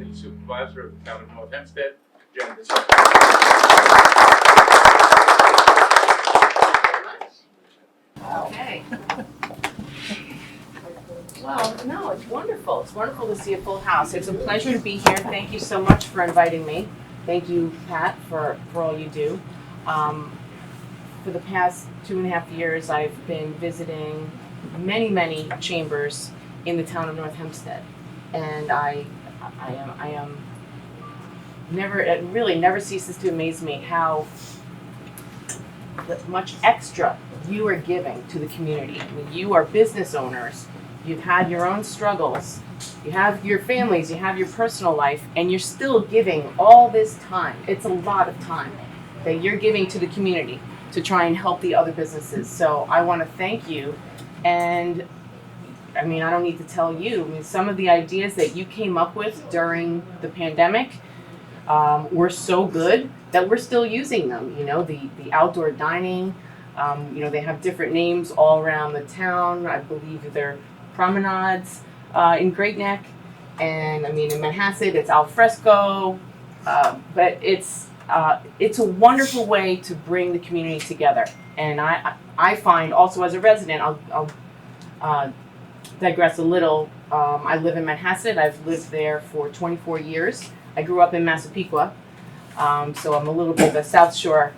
Deputy Supervisor of the Town of North Hempstead, Jen DeSena. Okay. Well, no, it's wonderful. It's wonderful to see a full house. It's a pleasure to be here. Thank you so much for inviting me. Thank you, Pat, for all you do. For the past 2.5 years, I've been visiting many chambers in the town of North Hempstead, and I am never. It really never ceases to amaze me how much extra you are giving to the community. I mean, you are business owners. You've had your own struggles. You have your families. You have your personal life, and you're still giving all this time. It's a lot of time that you're giving to the community to try and help the other businesses. So I want to thank you. And I mean, I don't need to tell you. I mean, some of the ideas that you came up with during the pandemic were so good that we're still using them. You know, the outdoor dining. You know, they have different names all around the town. I believe they're promenades in Great Neck, and I mean in Manhasset it's al fresco. But it's a wonderful way to bring the community together. And I find also as a resident, I'll digress a little. I live in Manhasset. I've lived there for 24 years. I grew up in Massapequa, so I'm a little bit of a South Shore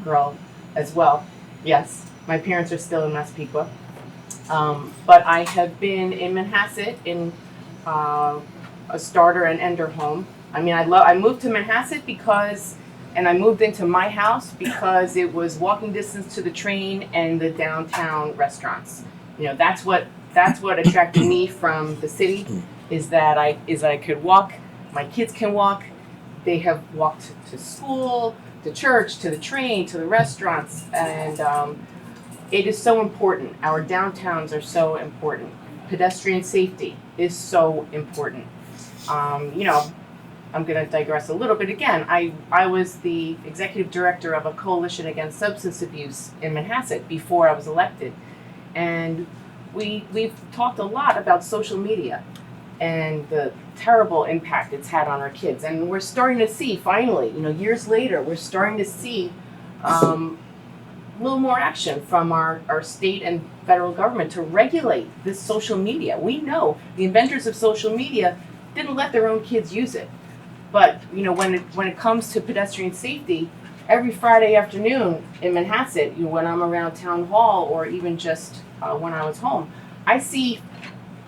girl as well. Yes, my parents are still in Massapequa. But I have been in Manhasset in a starter and ender home. I mean, I moved to Manhasset and I moved into my house because it was walking distance to the train and the downtown restaurants. You know, that's what attracted me from the city, is that I could walk. My kids can walk. They have walked to school, to church, to the train, to the restaurants, and it is so important. Our downtowns are so important. Pedestrian safety is so important. You know, I'm going to digress a little bit again. I was the executive director of a coalition against substance abuse in Manhasset before I was elected. And we've talked a lot about social media and the terrible impact it's had on our kids. And we're starting to see, finally, you know, years later, we're starting to see a little more action from our state and federal government to regulate this social media. We know the inventors of social media didn't let their own kids use it. But, you know, when it comes to pedestrian safety, every Friday afternoon in Manhasset, when I'm around town hall or even just when I was home, I see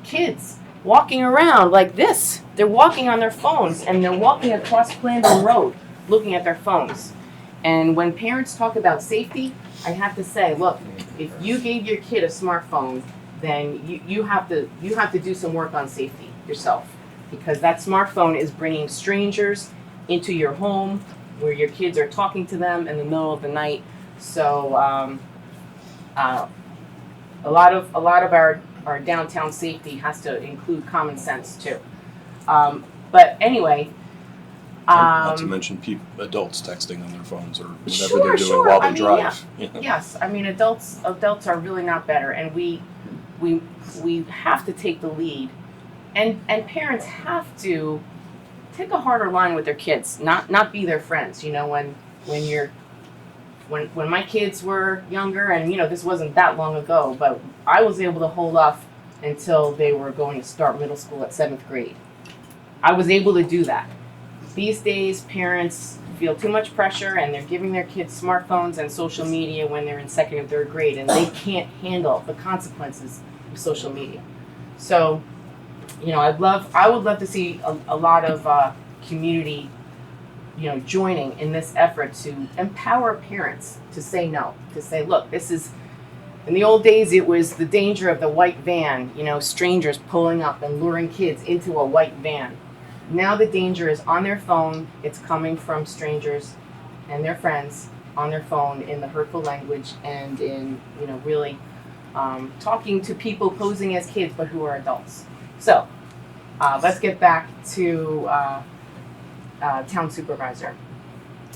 kids walking around like this. They're walking on their phones, and they're walking across Plandome Road looking at their phones. And when parents talk about safety, I have to say, look, if you gave your kid a smartphone, then you have to do some work on safety yourself, because that smartphone is bringing strangers into your home where your kids are talking to them in the middle of the night. So a lot of our downtown safety has to include common sense too. But anyway. Not to mention adults texting on their phones or whatever they're doing while they drive. Yeah. Yes, I mean adults are really not better, and we have to take the lead, and parents have to take a harder line with their kids, not be their friends. You know, when my kids were younger, and you know this wasn't that long ago, but I was able to hold off until they were going to start middle school at 7th grade. I was able to do that. These days, parents feel too much pressure, and they're giving their kids smartphones and social media when they're in 2nd and 3rd grade, and they can't handle the consequences of social media. So, you know, I would love to see a lot of community, you know, joining in this effort to empower parents to say no, to say, look, this is. In the old days, it was the danger of the white van, you know, strangers pulling up and luring kids into a white van. Now the danger is on their phone. It's coming from strangers and their friends on their phone in the hurtful language and in, you know, really talking to people posing as kids but who are adults. So let's get back to town supervisor.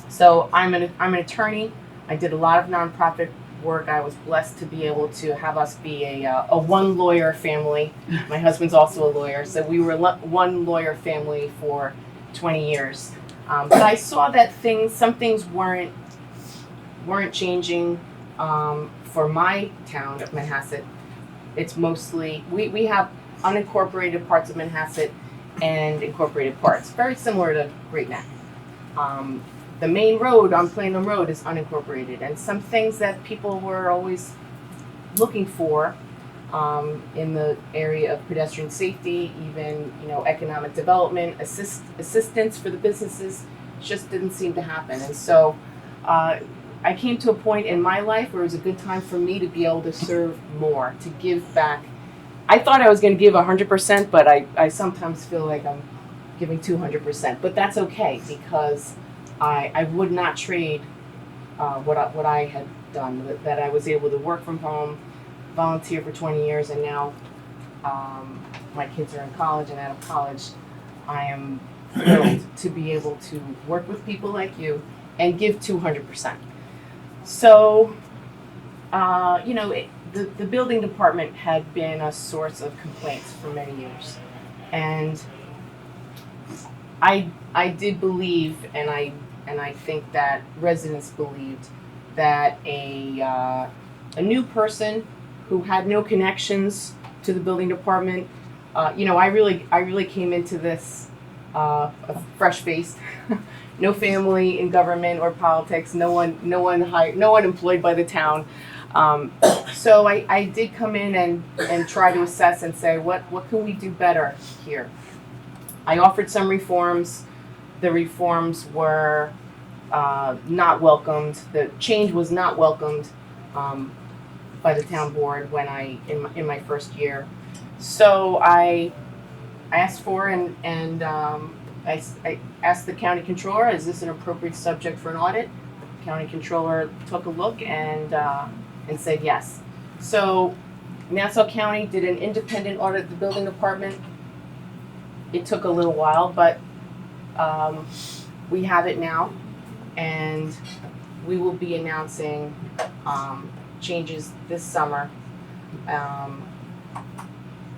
So I'm an attorney. I did a lot of nonprofit work. I was blessed to be able to have us be a one lawyer family. My husband's also a lawyer, so we were one lawyer family for 20 years. But I saw that some things weren't changing for my town of Manhasset. It's mostly, we have unincorporated parts of Manhasset and incorporated parts, very similar to Great Neck. The main road on Plainham Road is unincorporated, and some things that people were always looking for in the area of pedestrian safety, even economic development, assistance for the businesses, just didn't seem to happen. And so I came to a point in my life where it was a good time for me to be able to serve more, to give back. I thought I was going to give 100%, but I sometimes feel like I'm giving 200%. But that's okay, because I would not trade what I had done, that I was able to work from home, volunteer for 20 years, and now my kids are in college and out of college. I am thrilled to be able to work with people like you and give 200%. So, the building department had been a source of complaints for many years, and I did believe, and I think that residents believed that a new person who had no connections to the building department, I really came into this fresh-faced, no family in government or politics, no one employed by the town. So I did come in and try to assess and say, what can we do better here? I offered some reforms. The reforms were not welcomed. The change was not welcomed by the town board when in my first year. So I asked for and I asked the county controller, is this an appropriate subject for an audit? County controller took a look and said yes. So Nassau County did an independent audit of the building department. It took a little while, but we have it now, and we will be announcing changes this summer.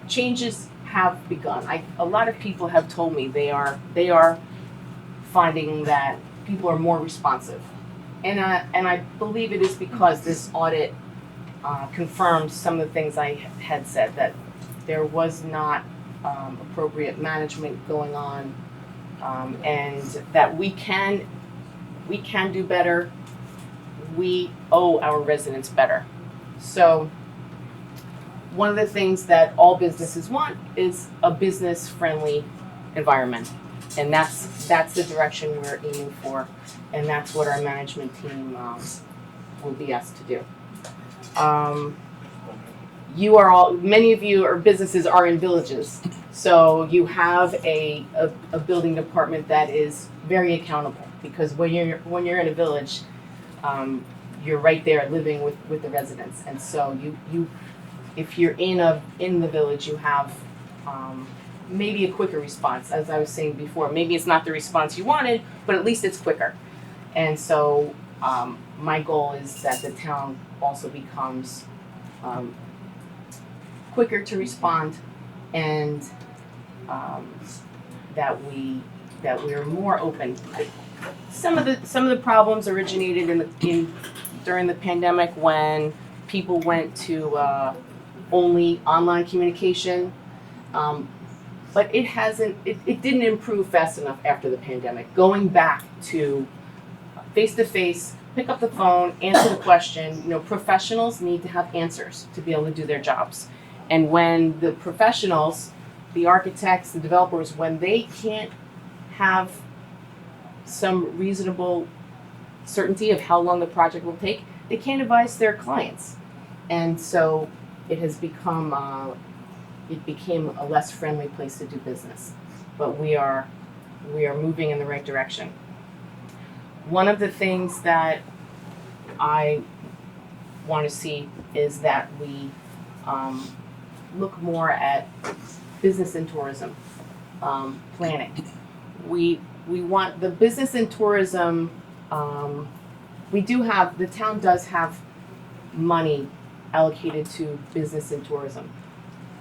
Changes have begun. A lot of people have told me they are finding that people are more responsive, and I believe it is because this audit confirmed some of the things I had said, that there was not appropriate management going on, and that we can do better. We owe our residents better. So one of the things that all businesses want is a business-friendly environment, and that's the direction we're aiming for, and that's what our management team will be asked to do. Many of you or businesses are in villages, so you have a building department that is very accountable, because when you're in a village, you're right there living with the residents, and so you if you're in the village, you have maybe a quicker response. As I was saying before, maybe it's not the response you wanted, but at least it's quicker. And so my goal is that the town also becomes quicker to respond, and that we are more open. Some of the problems originated during the pandemic, when people went to only online communication, but it didn't improve fast enough after the pandemic. Going back to face-to-face, pick up the phone, answer the question. Professionals need to have answers to be able to do their jobs. And when the professionals, the architects, the developers, when they can't have some reasonable certainty of how long the project will take, they can't advise their clients. And so it became a less friendly place to do business. But we are moving in the right direction. One of the things that I want to see is that we look more at business and tourism planning. We want the business and tourism. The town does have money allocated to business and tourism.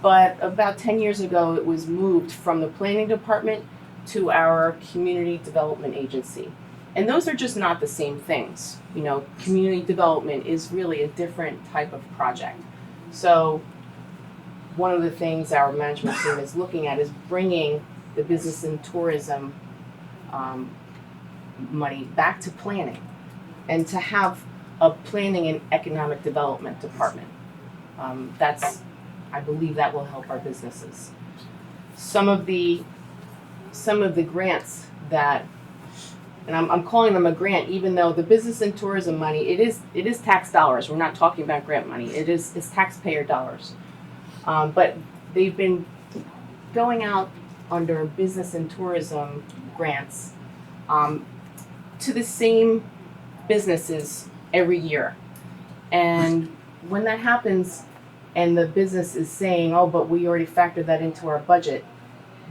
But about 10 years ago, it was moved from the planning department to our community development agency. And those are just not the same things. You know, community development is really a different type of project. So one of the things our management team is looking at is bringing the business and tourism money back to planning, and to have a planning and economic development department. I believe that will help our businesses. Some of the grants that, and I'm calling them a grant, even though the business and tourism money, it is tax dollars. We're not talking about grant money. It's taxpayer dollars. But they've been going out under business and tourism grants to the same businesses every year. And when that happens and the business is saying, oh, but we already factored that into our budget,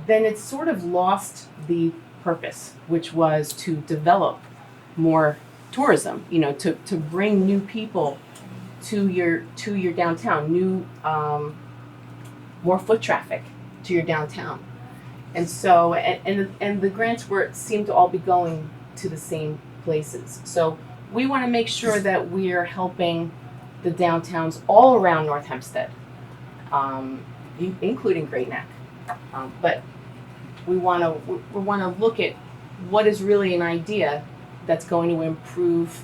then it's sort of lost the purpose, which was to develop more tourism, you know, to bring new people to your downtown, new more foot traffic to your downtown. And so and the grants seem to all be going to the same places. So we want to make sure that we are helping the downtowns all around North Hempstead, including Great Neck. But we want to look at what is really an idea that's going to improve,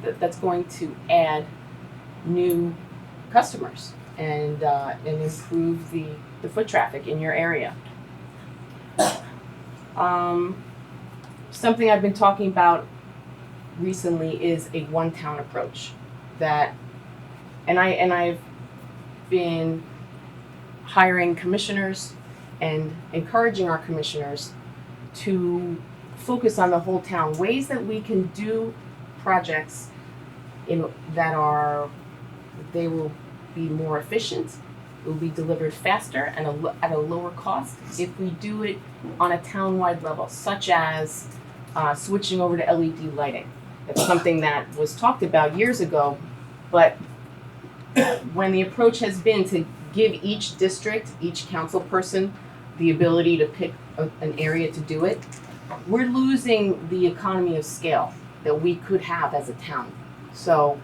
that's going to add new customers and improve the foot traffic in your area. Something I've been talking about recently is a one-town approach and I've been hiring commissioners and encouraging our commissioners to focus on the whole town, ways that we can do projects they will be more efficient, it will be delivered faster and at a lower cost if we do it on a town-wide level, such as switching over to LED lighting. It's something that was talked about years ago, but when the approach has been to give each district, each council person, the ability to pick an area to do it, we're losing the economy of scale that we could have as a town. So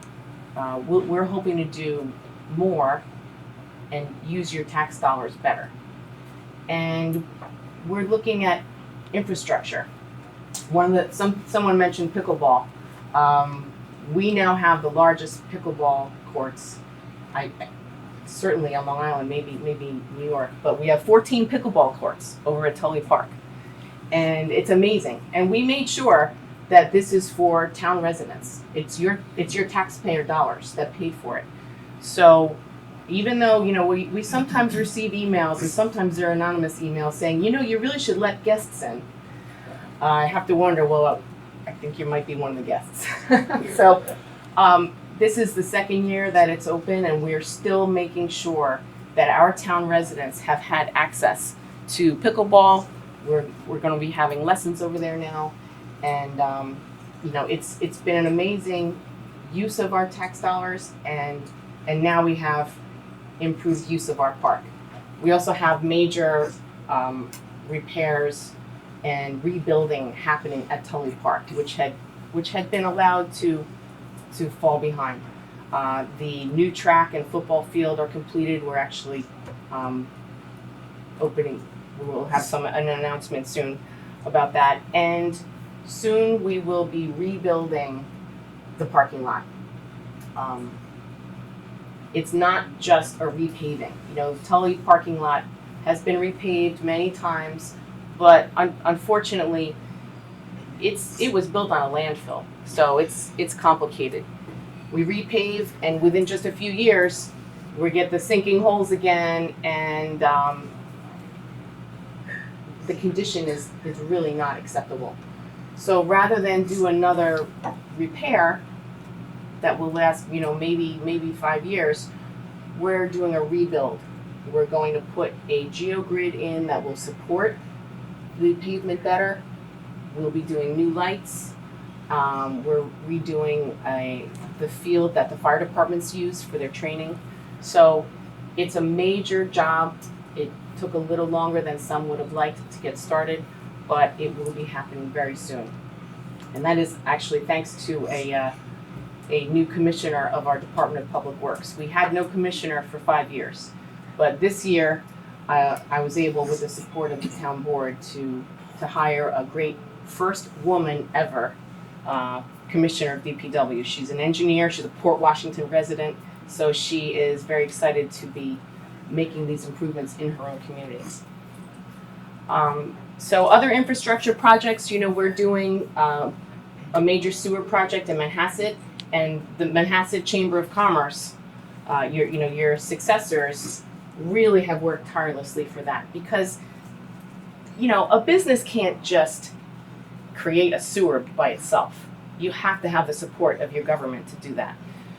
we're hoping to do more and use your tax dollars better. And we're looking at infrastructure. Someone mentioned pickleball. We now have the largest pickleball courts, certainly on Long Island, maybe New York, but we have 14 pickleball courts over at Tully Park. And it's amazing. And we made sure that this is for town residents. It's your taxpayer dollars that paid for it. So even though, you know, we sometimes receive emails, and sometimes they're anonymous emails saying, you know, you really should let guests in. I have to wonder, well, I think you might be one of the guests. So this is the second year that it's open, and we're still making sure that our town residents have had access to pickleball. We're going to be having lessons over there now, and you know, it's been an amazing use of our tax dollars, and now we have improved use of our park. We also have major repairs and rebuilding happening at Tully Park, which had been allowed to fall behind. The new track and football field are completed. We're actually opening. We will have an announcement soon about that, and soon we will be rebuilding the parking lot. It's not just a repaving. You know, Tully parking lot has been repaved many times, but unfortunately, it was built on a landfill, so it's complicated. We repave, and within just a few years, we get the sinking holes again, and the condition is really not acceptable. So rather than do another repair that will last, you know, maybe 5 years, we're doing a rebuild. We're going to put a geogrid in that will support the pavement better. We'll be doing new lights. We're redoing the field that the fire departments use for their training. So it's a major job. It took a little longer than some would have liked to get started, but it will be happening very soon. And that is actually thanks to a new commissioner of our Department of Public Works. We had no commissioner for 5 years, but this year I was able, with the support of the town board, to hire a great first woman ever commissioner of DPW. She's an engineer, she's a Port Washington resident, so she is very excited to be making these improvements in her own communities. So other infrastructure projects, we're doing a major sewer project in Manhasset, and the Manhasset Chamber of Commerce, your successors really have worked tirelessly for that, because a business can't just create a sewer by itself. You have to have the support of your government to do that.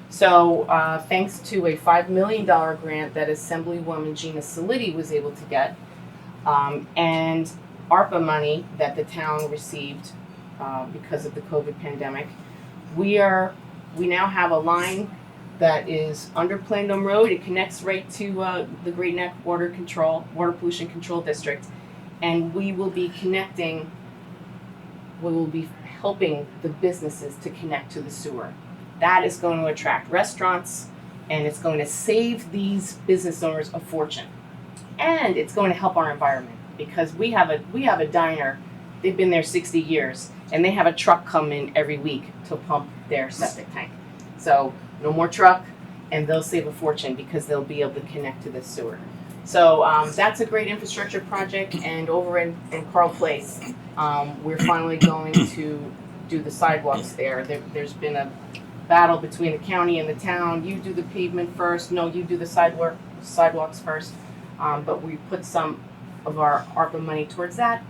So thanks to a $5 million grant that Assemblywoman Gina Saliti was able to get, and ARPA money that the town received because of the COVID pandemic, we now have a line that is under Plandome Road. It connects right to the Great Neck Water Pollution Control District, and we will be helping the businesses to connect to the sewer. That is going to attract restaurants, and it's going to save these business owners a fortune. And it's going to help our environment, because we have a diner. They've been there 60 years, and they have a truck come in every week to pump their septic tank. So no more truck, and they'll save a fortune because they'll be able to connect to the sewer. So that's a great infrastructure project. And over in Carl Place, we're finally going to do the sidewalks there. There's been a battle between the county and the town. You do the pavement first. No, you do the sidewalks first. But we put some of our ARPA money towards that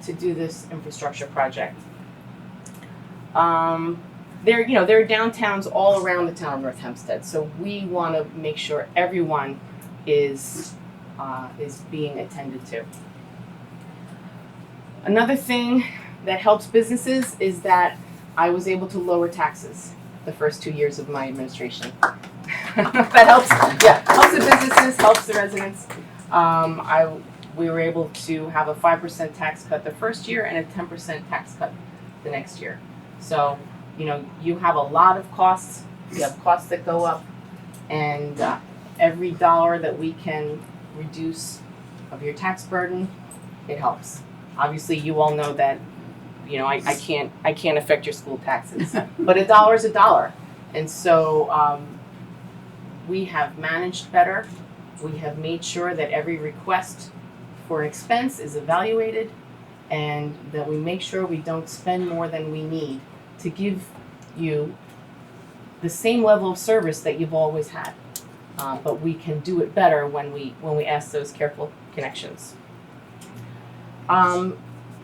to do this infrastructure project. There are downtowns all around the town of North Hempstead, so we want to make sure everyone is being attended to. Another thing that helps businesses is that I was able to lower taxes the first 2 years of my administration. That helps the businesses, helps the residents. We were able to have a 5% tax cut the first year and a 10% tax cut the next year. So, you have a lot of costs. You have costs that go up, and every dollar that we can reduce of your tax burden, it helps. Obviously, you all know that, I can't affect your school taxes, but a dollar is a dollar. And so we have managed better. We have made sure that every request for an expense is evaluated, and that we make sure we don't spend more than we need to give you the same level of service that you've always had. But we can do it better when we ask those careful connections.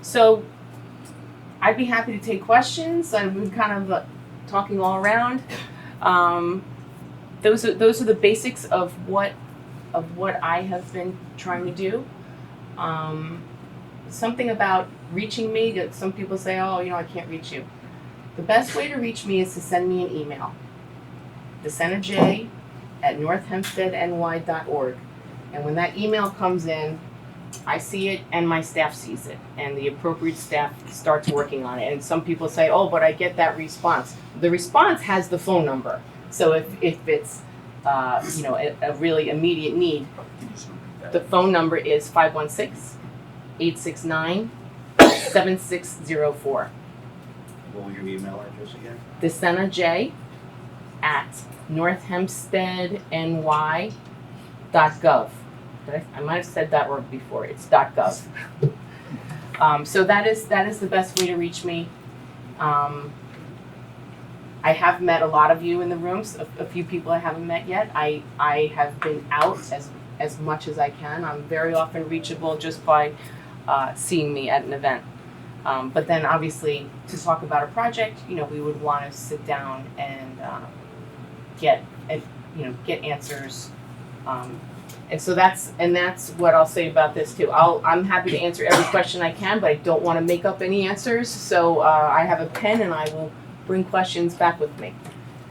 So I'd be happy to take questions. I've been kind of talking all around. Those are the basics of what I have been trying to do. Something about reaching me that some people say, I can't reach you. The best way to reach me is to send me an email. DeSenaJ@northhempsteadny.org. And when that email comes in, I see it and my staff sees it, and the appropriate staff starts working on it. And some people say, but I get that response. The response has the phone number. So if it's a really immediate need, the phone number is 516-869-7604. What was your email address again? DeSenaJ@northhempsteadny.gov. I might have said that word before. It's .gov. So that is the best way to reach me. I have met a lot of you in the rooms. A few people I haven't met yet. I have been out as much as I can. I'm very often reachable just by seeing me at an event. But then obviously to talk about a project, we would want to sit down and get answers And so that's what I'll say about this too. I'm happy to answer every question I can, but I don't want to make up any answers. So I have a pen and I will bring questions back with me.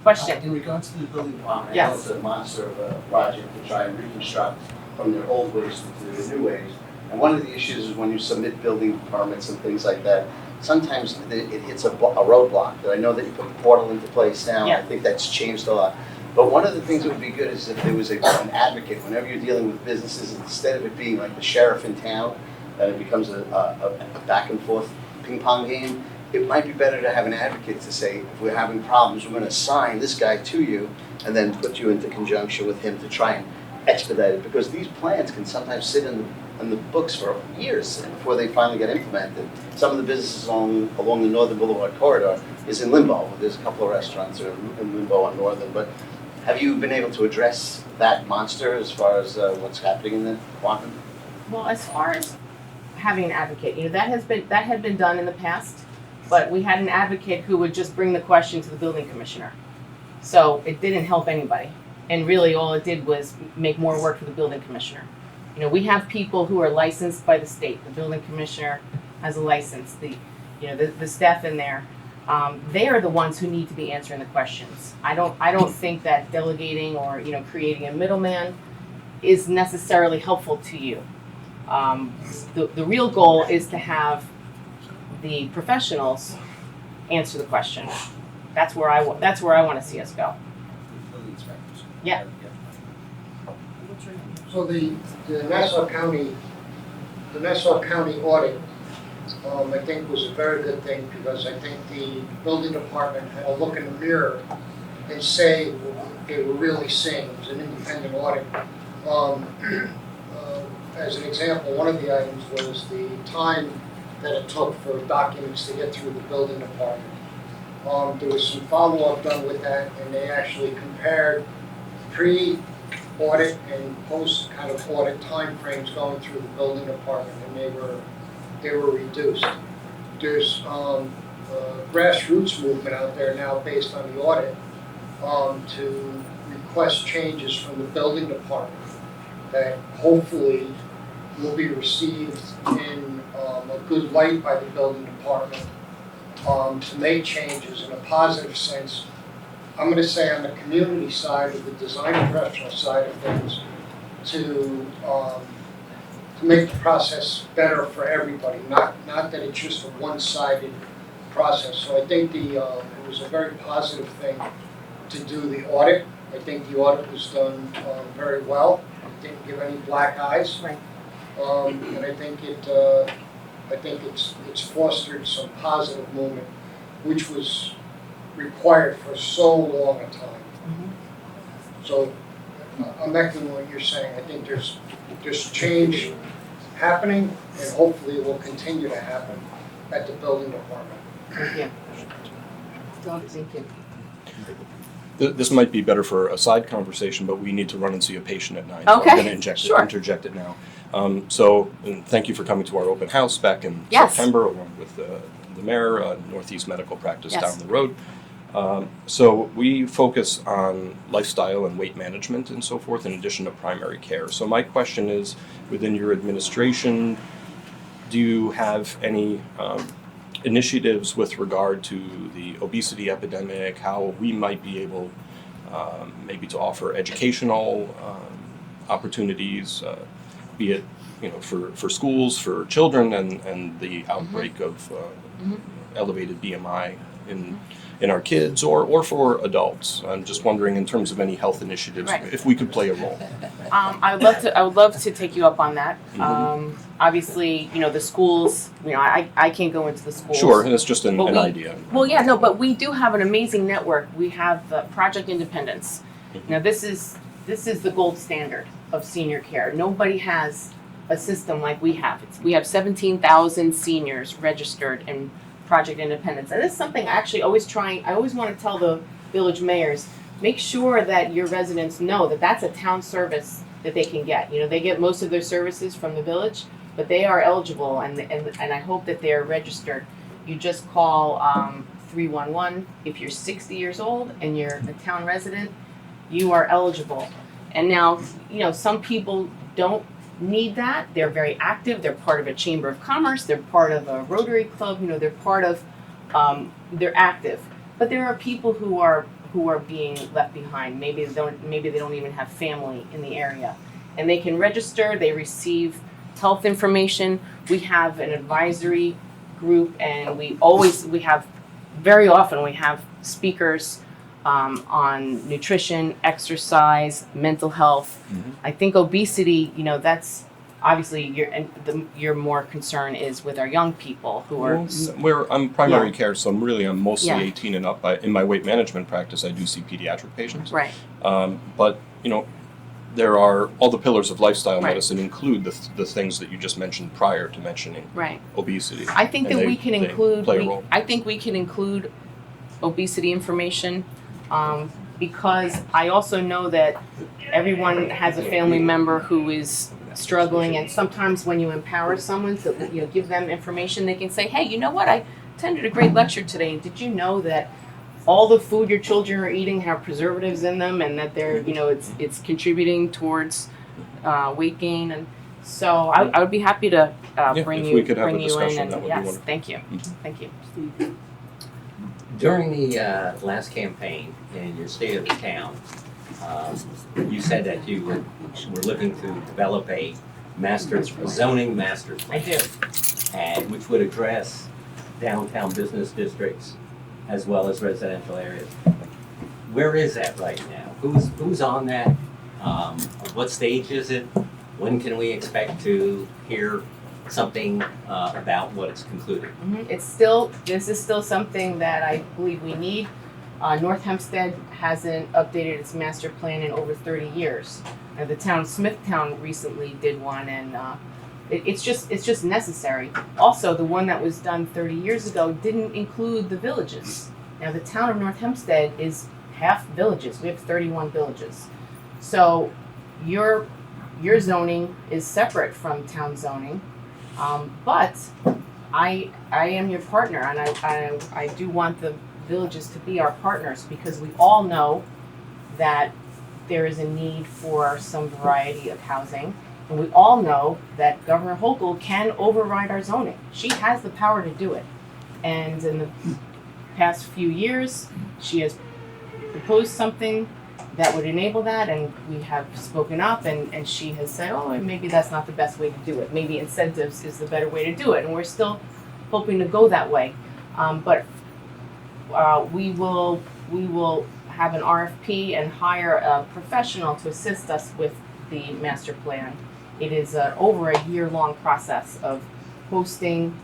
Question? In regards to the building department, Yes. I know it's a monster of a project to try and reconstruct from their old ways to the new ways. And one of the issues is when you submit building permits and things like that, sometimes it hits a roadblock. I know that you put the portal into place now. Yeah. I think that's changed a lot. But one of the things that would be good is if there was an advocate whenever you're dealing with businesses, instead of it being like the sheriff in town, that it becomes a back and forth ping pong game. It might be better to have an advocate to say, if we're having problems, we're going to assign this guy to you and then put you into conjunction with him to try and expedite it. Because these plans can sometimes sit in the books for years before they finally get implemented. Some of the businesses along the Northern Boulevard corridor is in limbo. There's a couple of restaurants that are in limbo on Northern. But have you been able to address that monster as far as what's happening in the department? Well, as far as having an advocate, that had been done in the past, but we had an advocate who would just bring the question to the building commissioner. So it didn't help anybody. And really all it did was make more work for the building commissioner. We have people who are licensed by the state. The building commissioner has a license. The staff in there, they are the ones who need to be answering the questions. I don't think that delegating or creating a middleman is necessarily helpful to you. The real goal is to have the professionals answer the question. That's where I want to see us go. Building inspectors. Yeah. So the Nassau County audit, I think was a very good thing because I think the building department had to look in the mirror and say what they were really seeing. It was an independent audit. As an example, one of the items was the time that it took for documents to get through the building department. There was some follow-up done with that, and they actually compared pre-audit and post kind of audit timeframes going through the building department, and they were reduced. There's a grassroots movement out there now based on the audit to request changes from the building department that hopefully will be received in a good light by the building department to make changes in a positive sense. I'm going to say on the community side of the design and professional side of things to make the process better for everybody, not that it's just a one-sided process. So I think it was a very positive thing to do the audit. I think the audit was done very well. It didn't give any black eyes. Right. And I think it's fostered some positive movement, which was required for so long a time. Mm-hmm. So I'm echoing what you're saying. I think there's change happening, and hopefully it will continue to happen at the building department. Thank you. Thank you. This might be better for a side conversation, but we need to run and see a patient at 9. Okay, So I'm going to sure. interject it now. And thank you for coming to our open house back in Yes. September, along with the mayor, Northeast Medical Practice Yes. down the road. So we focus on lifestyle and weight management and so forth, in addition to primary care. So my question is, within your administration, do you have any initiatives with regard to the obesity epidemic, how we might be able maybe to offer educational opportunities, be it for schools, for children, and the outbreak of elevated BMI in our kids, or for adults? I'm just wondering, in terms of any health initiatives, Right. if we could play a role. I would love to take you up on that. Obviously, the schools. I can't go into the schools. Sure, and it's just an But idea. Well, yeah, no, but we do have an amazing network. We have Project Independence. Now, this is the gold standard of senior care. Nobody has a system like we have. We have 17,000 seniors registered in Project Independence, and this is something I always want to tell the village mayors, make sure that your residents know that that's a town service that they can get. They get most of their services from the village, but they are eligible, and I hope that they're registered. You just call 311 if you're 60 years old and you're a town resident. You are eligible, And now, some people don't need that. They're very active. They're part of a chamber of commerce. They're part of a Rotary Club. They're part of, they're active. But there are people who are being left behind. Maybe they don't even have family in the area, and they can register. They receive health information. We have an advisory group, and very often we have speakers on nutrition, exercise, mental health. I think obesity, that's obviously your more concern is with our young people who are. I'm primary Yeah. care, so I'm mostly Yeah. 18 and up. In my weight management practice, I do see pediatric patients. Right. But there are all the pillars of lifestyle Right. medicine include the things that you just mentioned prior to mentioning Right. obesity. I think And that they- we can they include. play a role. I think we can include obesity information because I also know that everyone has a family member who is struggling, and sometimes when you empower someone to give them information, they can say, "Hey, you know what? I attended a great lecture today. Did you know that all the food your children are eating have preservatives in them, and that they're it's contributing towards weight gain?" And so I would be happy to bring if we could have a you in, discussion, and that would be yes, wonderful. thank you, Mhm. thank you. During the last campaign in your state of the town, you said that you were looking to develop a zoning master I plan, do. and which would address downtown business districts as well as residential areas. Where is that right now? Who's on that? What stage is it? When can we expect to hear something about what it's concluded? This is still something that I believe we need. North Hempstead hasn't updated its master plan in over 30 years. The town of Smithtown recently did one, and it's just necessary. Also, the one that was done 30 years ago didn't include the villages. Now, the town of North Hempstead is half villages. We have 31 villages. So your zoning is separate from town zoning. But I am your partner, and I do want the villages to be our partners, because we all know that there is a need for some variety of housing, and we all know that Governor Hochul can override our zoning. She has the power to do it, and in the past few years, she has proposed something that would enable that, and we have spoken up, and she has said, oh, maybe that's not the best way to do it. Maybe incentives is the better way to do it, and we're still hoping to go that way. But we will have an RFP and hire a professional to assist us with the master plan. It is over a year-long process of hosting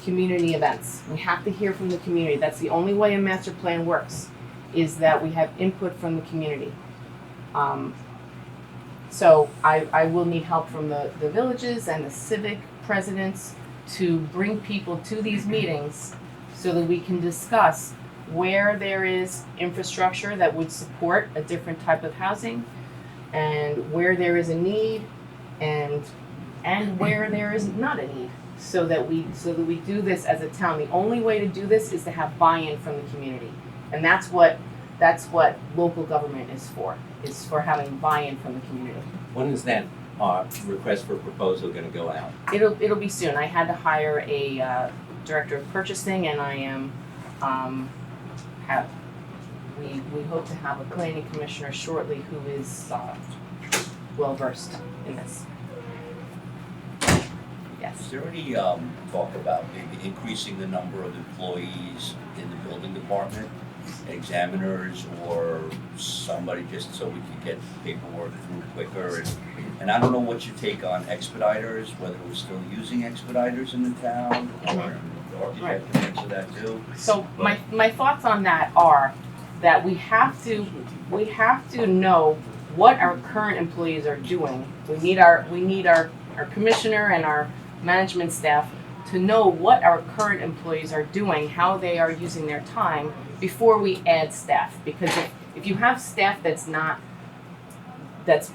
community events. We have to hear from the community. That's the only way a master plan works, is that we have input from the community. So I will need help from the villages and the civic presidents to bring people to these meetings so that we can discuss where there is infrastructure that would support a different type of housing, and where there is a need, and where there is not a need, so that we do this as a town. The only way to do this is to have buy-in from the community, and that's what local government is for having buy-in from the community. When is that request for proposal going to go out? It'll be soon. I had to hire a director of purchasing, and I am we hope to have a planning commissioner shortly who is well versed in this. Yes. Is there any talk about maybe increasing the number of employees in the building department, examiners, or somebody, just so we can get paperwork through quicker? And I don't know what you take on expediters, whether we're still using expediters in the town, or the architect can answer that too. So my thoughts on that are that we have to know what our current employees are doing. We need our commissioner and our management staff to know what our current employees are doing, how they are using their time before we add staff. Because if you have staff that's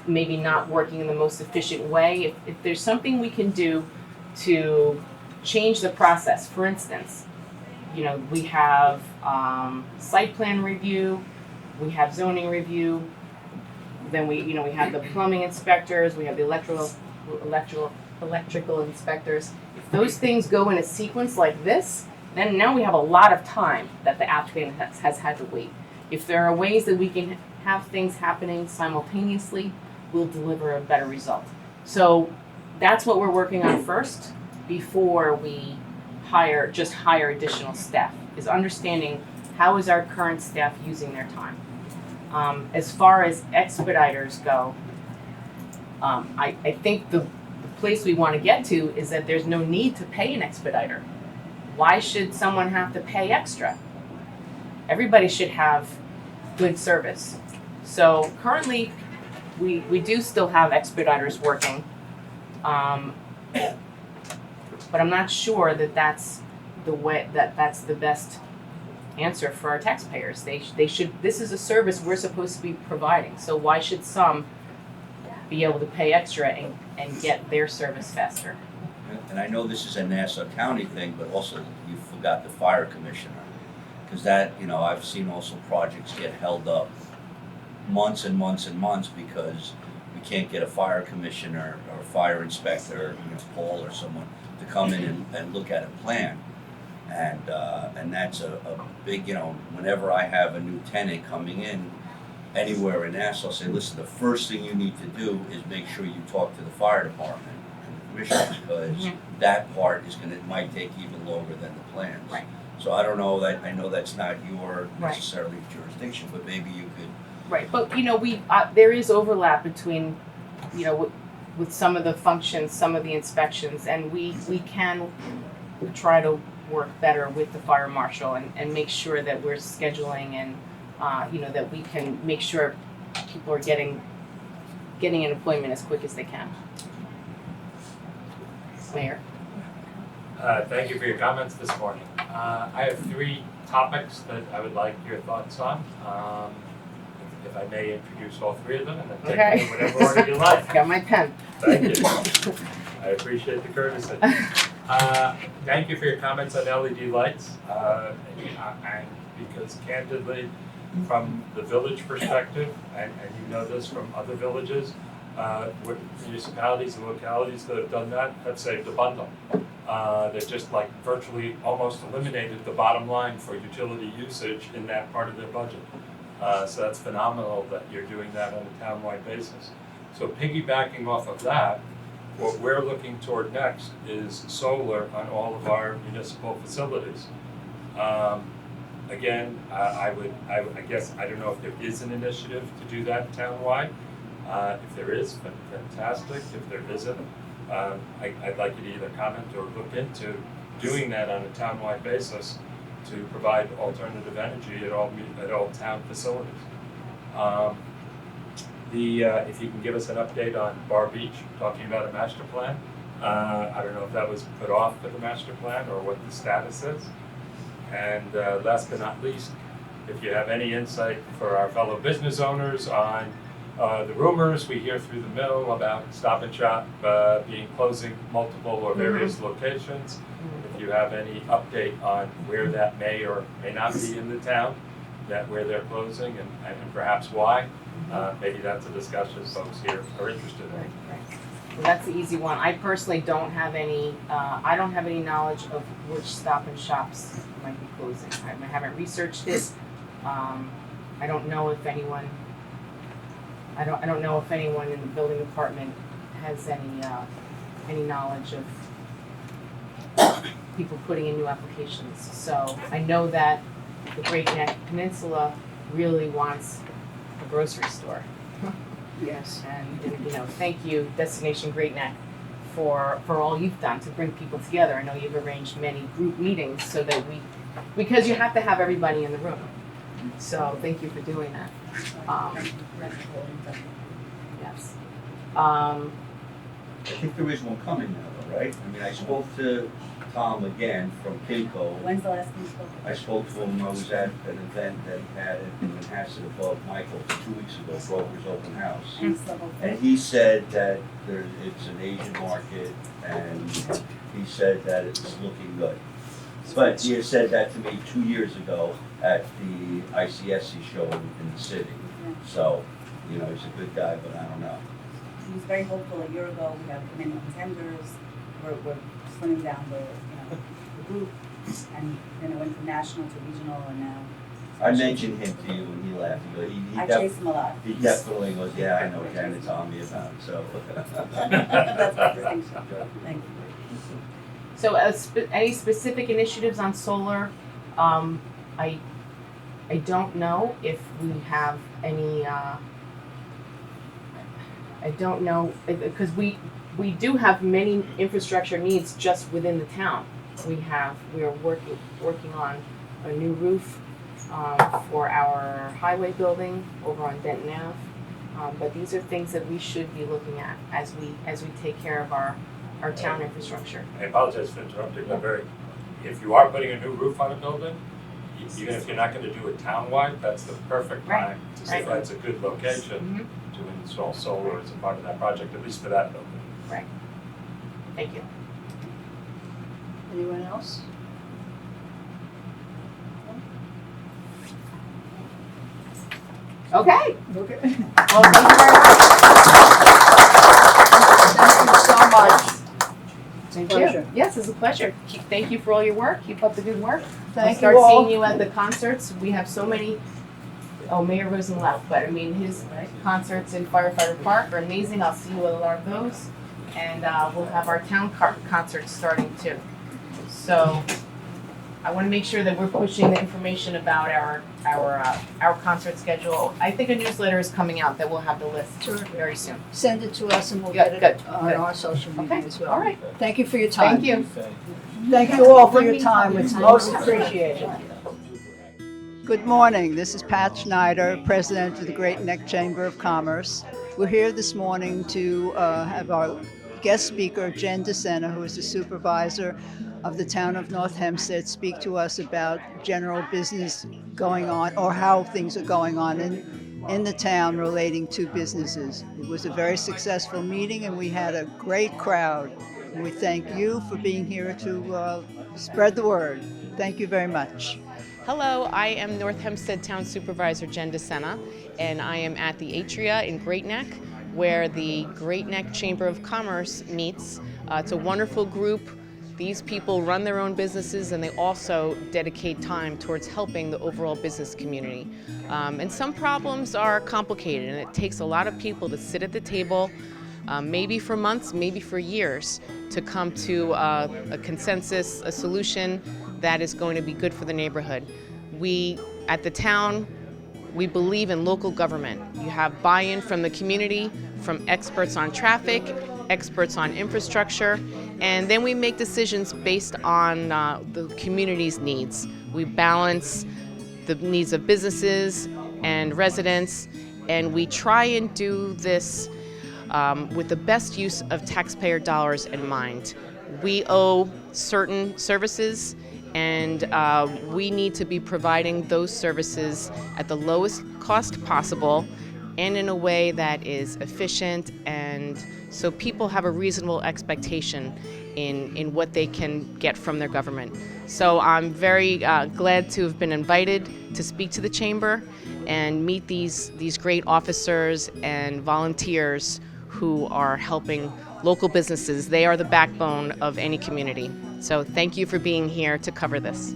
maybe not working in the most efficient way, if there's something we can do to change the process. For instance, we have site plan review, we have zoning review. then we have the plumbing inspectors, we have the electrical inspectors. If those things go in a sequence like this, then now we have a lot of time that the applicant has had to wait. If there are ways that we can have things happening simultaneously, we'll deliver a better result. So that's what we're working on first before we hire additional staff, is understanding how is our current staff using their time. As far as expediters go, I think the place we want to get to is that there's no need to pay an expediter. Why should someone have to pay extra? Everybody should have good service. So currently, we do still have expediters working, but I'm not sure that that's the way that's the best answer for our taxpayers. They should. This is a service we're supposed to be providing. So why should some be able to pay extra and get their service faster? And I know this is a Nassau County thing, but also you forgot the fire commissioner. Because that, I've seen also projects get held up months and months and months because we can't get a fire commissioner or fire inspector, Paul or someone, to come in and look at a plan. And that's a big, whenever I have a new tenant coming in anywhere in Nassau, I'll say, listen, the first thing you need to do is make sure you talk to the fire department and the commissioner, because that part might take even longer than the plans. Right. So I don't know I know that's not your necessarily jurisdiction, but maybe you could. Right, but we there is overlap between, with some of the functions, some of the inspections, and we can try to work better with the fire marshal and make sure that we're scheduling and that we can make sure people are getting an employment as quick as they can. Mayor. Thank you for your comments this morning. I have 3 topics that I would like your thoughts on. If I may introduce all 3 of them and then take them in whatever order you like. Got my pen. Thank you. I appreciate the courtesy. Thank you for your comments on LED lights. And because candidly, from the village perspective, and you know this from other villages, municipalities and localities that have done that have saved a bundle. They've just virtually almost eliminated the bottom line for utility usage in that part of their budget. So that's phenomenal that you're doing that on a townwide basis. So piggybacking off of that, what we're looking toward next is solar on all of our municipal facilities. Again, I guess, I don't know if there is an initiative to do that townwide. If there is, fantastic. If there isn't, I'd like you to either comment or look into doing that on a townwide basis to provide alternative energy at all town facilities. If you can give us an update on Bar Beach, talking about a master plan. I don't know if that was put off for the master plan or what the status is. And last but not least, if you have any insight for our fellow business owners on the rumors we hear through the mill about Stop and Shop closing multiple or various locations. If you have any update on where that may or may not be in the town, where they're closing and perhaps why, maybe that's a discussion folks here are interested in. Right. Well, that's the easy one. I personally don't have any. I don't have any knowledge of which Stop and Shops might be closing. I haven't researched it. I don't know if anyone. I don't know if anyone in the building department has any knowledge of people putting in new applications. So I know that the Great Neck Peninsula really wants a grocery store. Yes. And thank you, Destination Great Neck, for all you've done to bring people together. I know you've arranged many group meetings so that because you have to have everybody in the room. So thank you for doing that. Yes. I think there is one coming now, though, right? I mean, I spoke to Tom again from Kinko. When's the last time you spoke? I spoke to him, I was at an event that he had in Manhasset above Michael's 2 weeks ago, Grover's Open House. And he said that it's an Asian market, and he said that it's looking good. But he had said that to me 2 years ago at the ICSC show in the city. So, You know, he's a good guy, but I don't know. He was very hopeful a year ago. We have many contenders. We're slimming down the group, and then it went from national to regional, and now. I mentioned him to you and he laughed. I chase him a lot. He definitely goes, yeah, I know, Janet's on me about it, so. That's my distinction. Thank you. So, any specific initiatives on solar? I don't know if we have any. I don't know because we do have many infrastructure needs just within the town. We are working on a new roof for our highway building over on Denton Ave. But these are things that we should be looking at as we take care of our town infrastructure. I apologize for interrupting, but if you are putting a new roof on a building, even if you're not gonna do it townwide, that's the perfect time to see if that's a good location to install solar as a part of that project, at least for that building. Right. Thank you. Anyone else? Okay. Okay. Well, thank you very much. Thank you so much. Thank Pleasure. you. Yes, it's a pleasure. Thank you for all your work. Keep up the good work. Thank Start you all. seeing you at the concerts. We have so many. Oh, Mayor Rosen left, but I mean his concerts in Firefighter Park are amazing. I'll see you at a lot of those, and we'll have our town concerts starting too. So I want to make sure that we're pushing the information about our concert schedule. I think a newsletter is coming out that will have the list Sure. very soon. Send it to us and we'll Good, get it good, on good. our social media Okay. as well. All right. Thank you for your time. Thank you. Thank you all for your time. It's most appreciated. Good morning. This is Pat Schneider, President of the Great Neck Chamber of Commerce. We're here this morning to have our guest speaker, Jen DeSena, who is the Supervisor of the town of North Hempstead, speak to us about general business going on or how things are going on in the town relating to businesses. It was a very successful meeting and we had a great crowd. And we thank you for being here to spread the word. Thank you very much. Hello, I am North Hempstead Town Supervisor Jen DeSena, and I am at the Atria in Great Neck, where the Great Neck Chamber of Commerce meets. It's a wonderful group. These people run their own businesses and they also dedicate time towards helping the overall business community. And some problems are complicated and it takes a lot of people to sit at the table, maybe for months, maybe for years, to come to a consensus, a solution that is going to be good for the neighborhood. We, at the town, we believe in local government. You have buy-in from the community, from experts on traffic, experts on infrastructure, and then we make decisions based on the community's needs. We balance the needs of businesses and residents, and we try and do this with the best use of taxpayer dollars in mind. We owe certain services, and we need to be providing those services at the lowest cost possible and in a way that is efficient, and so people have a reasonable expectation in what they can get from their government. So I'm very glad to have been invited to speak to the Chamber and meet these great officers and volunteers who are helping local businesses. They are the backbone of any community. So thank you for being here to cover this.